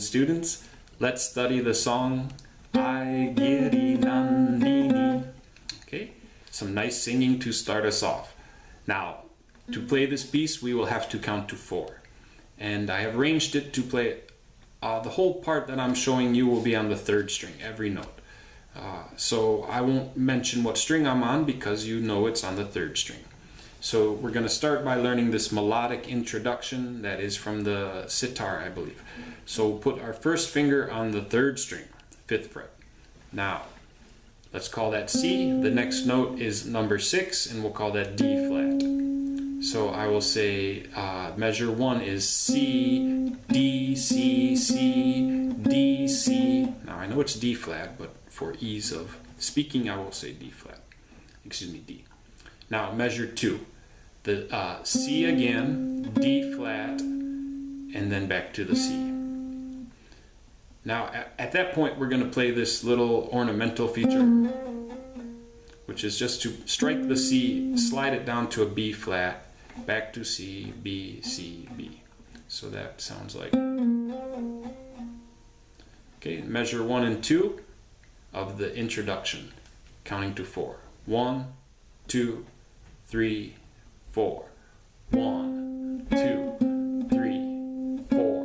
students, let's study the song Aigiri Nandini. Okay, some nice singing to start us off. Now, to play this piece, we will have to count to 4. And I have arranged it to play, the whole part that I'm showing you will be on the 3rd string, every note. So I won't mention what string I'm on because you know it's on the 3rd string. So we're going to start by learning this melodic introduction that is from the sitar, I believe. So we'll put our first finger on the 3rd string, 5th fret. Now, let's call that C. The next note is number 6, and we'll call that D flat. So I will say measure 1 is C, D, C, C, D, C. Now I know it's D flat, but for ease of speaking, I will say D flat. Excuse me, D. Now measure 2, the C again, D flat, and then back to the C. Now at that point we're going to play this little ornamental feature, which is just to strike the C, slide it down to a B flat, back to C, B, C, B. So that sounds like. Okay, measure 1 and 2 of the introduction, counting to 4. 1, 2, 3, 4. 1, 2, 3, 4.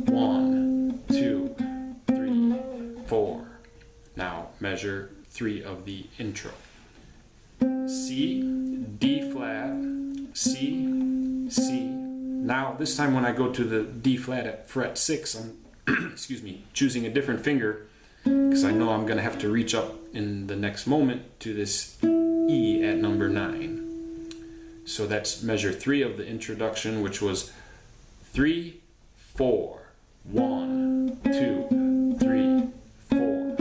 1, 2, 3, 4. Now measure 3 of the intro. C, D flat, C, C. Now this time when I go to the D flat at fret 6, I'm excuse me, choosing a different finger because I know I'm going to have to reach up in the next moment to this E at number 9. So that's measure 3 of the introduction, which was 3, 4. 1, 2, 3, 4.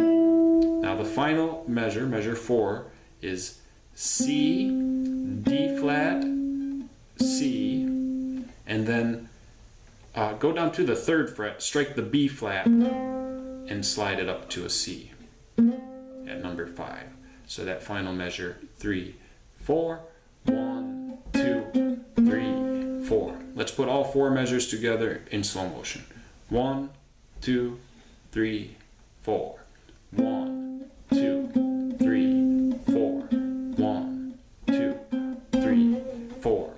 Now the final measure, measure 4, is C, D flat, C, and then go down to the 3rd fret, strike the B flat, and slide it up to a C at number 5. So that final measure, 3, 4, 1, 2, 3, 4. Let's put all 4 measures together in slow motion. 1, 2, 3, 4. 1, 2, 3, 4. 1, 2, 3, 4.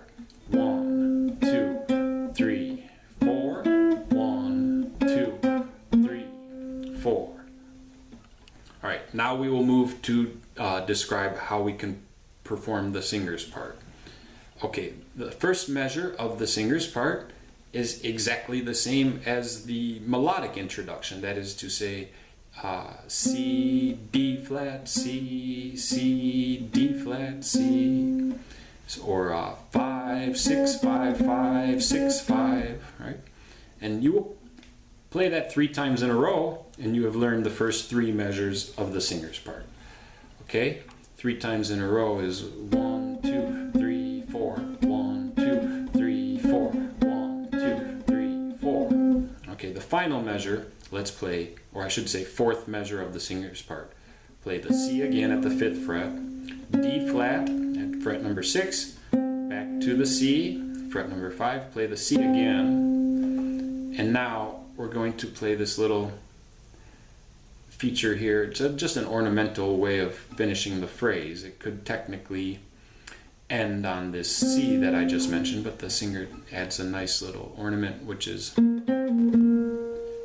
1, 2, 3, 4. 1, 2, 3, 4. All right, now we will move to describe how we can perform the singer's part. Okay, the first measure of the singer's part is exactly the same as the melodic introduction. That is to say, C, D flat, C, C, D flat, C, or 5, 6, 5, 5, 6, 5, right? And you will play that 3 times in a row, and you have learned the first 3 measures of the singer's part. Okay, 3 times in a row is 1, 2, 3, 4. 1, 2, 3, 4. 1, 2, 3, 4. Okay, the final measure, let's play, or I should say 4th measure of the singer's part. Play the C again at the 5th fret, D flat at fret number 6, back to the C, fret number 5, play the C again, and now we're going to play this little feature here. It's just an ornamental way of finishing the phrase. It could technically end on this C that I just mentioned, but the singer adds a nice little ornament, which is,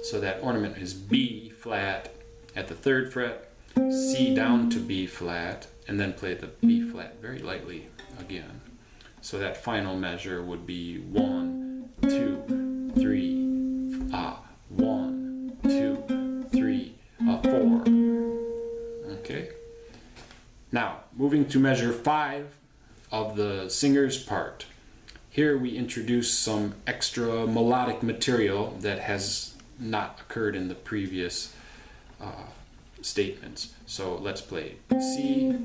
so that ornament is B flat at the 3rd fret, C down to B flat, and then play the B flat very lightly again. So that final measure would be 1, 2, 3, 1, 2, 3, 4. Okay. Now, moving to measure 5 of the singer's part. Here we introduce some extra melodic material that has not occurred in the previous statements. So let's play C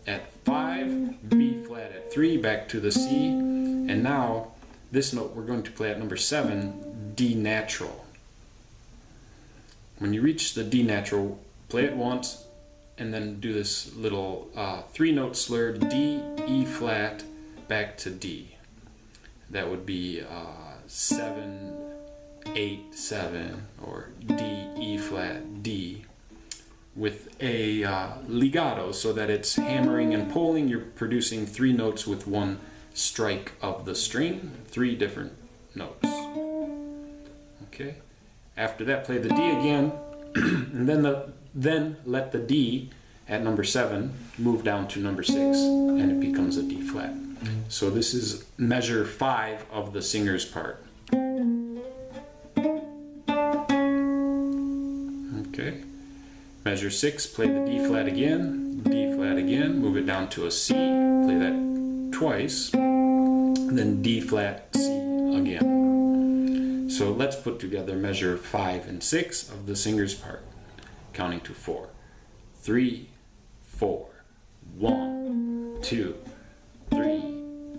at 5, B flat at 3, back to the C, and now this note we're going to play at number 7, D natural. When you reach the D natural, play it once and then do this little 3-note slur, D, E flat, back to D. That would be 7 8, 7, or D, E flat, D, with a legato, so that it's hammering and pulling. You're producing 3 notes with 1 strike of the string, 3 different notes. Okay. After that, play the D again, and then let the D at number 7 move down to number 6, and it becomes a D flat. So this is measure 5 of the singer's part. Okay. Measure 6, play the D flat again, move it down to a C, play that twice, then D flat, C again. So let's put together measure 5 and 6 of the singer's part, counting to 4. 3, 4, 1, 2, 3,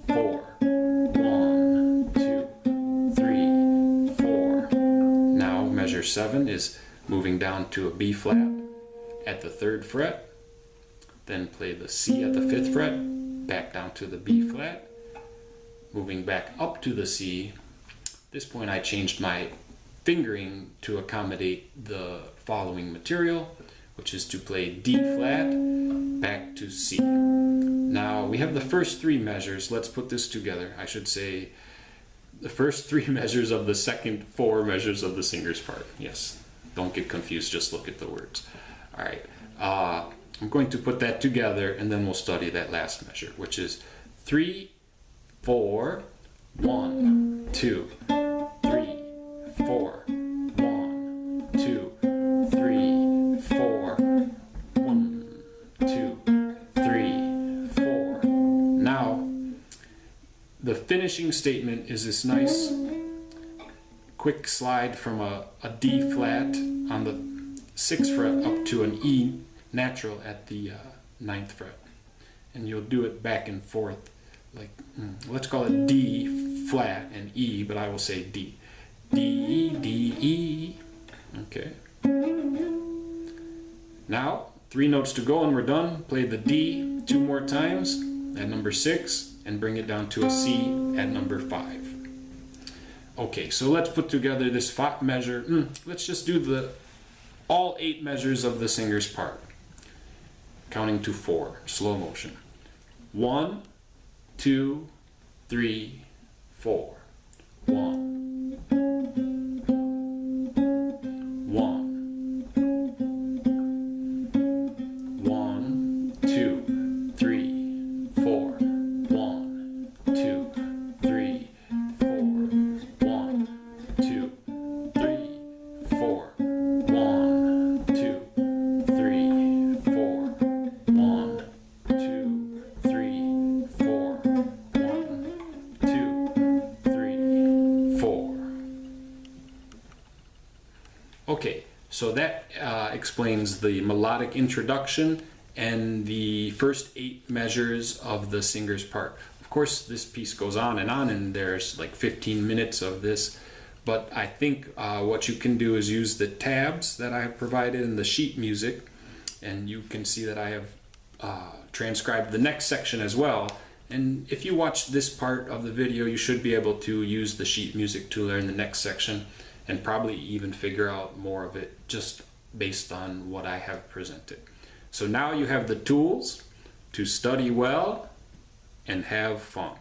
4, 1, 2, 3, 4. Now measure 7 is moving down to a B flat at the 3rd fret, then play the C at the 5th fret, back down to the B flat, moving back up to the C. At this point I changed my fingering to accommodate the following material, which is to play D flat, back to C. Now we have the first 3 measures. Let's put this together. I should say the first 3 measures of the second 4 measures of the singer's part. Yes, don't get confused, just look at the words. All right, I'm going to put that together, and then we'll study that last measure, which is 3, 4, 1, 2, 3, 4, 1, 2, 3, 4, 1, 2, 3, 4. Now, the finishing statement is this nice quick slide from a D flat on the 6th fret up to an E natural at the 9th fret. And you'll do it back and forth, like, let's call it D flat and E, but I will say D. D, D, E. Okay. Now, 3 notes to go and we're done. Play the D 2 more times at number 6 and bring it down to a C at number 5. Okay, so let's put together this measure. Let's just do all 8 measures of the singer's part, counting to 4, slow motion. 1, 2, 3, 4. 1, 1, 1, 2, 3, 4. 1, 2, 3, 4. 1, 2, 3, 4. 1, 2, 3, 4. 1, 2, 3, 4. 1, 2, 3, 4. Okay, so that explains the melodic introduction and the first 8 measures of the singer's part. Of course, this piece goes on, and there's like 15 minutes of this, but I think what you can do is use the tabs that I have provided in the sheet music, and you can see that I have transcribed the next section as well. And if you watch this part of the video, you should be able to use the sheet music to learn the next section, and probably even figure out more of it just based on what I have presented. So now you have the tools to study well and have fun.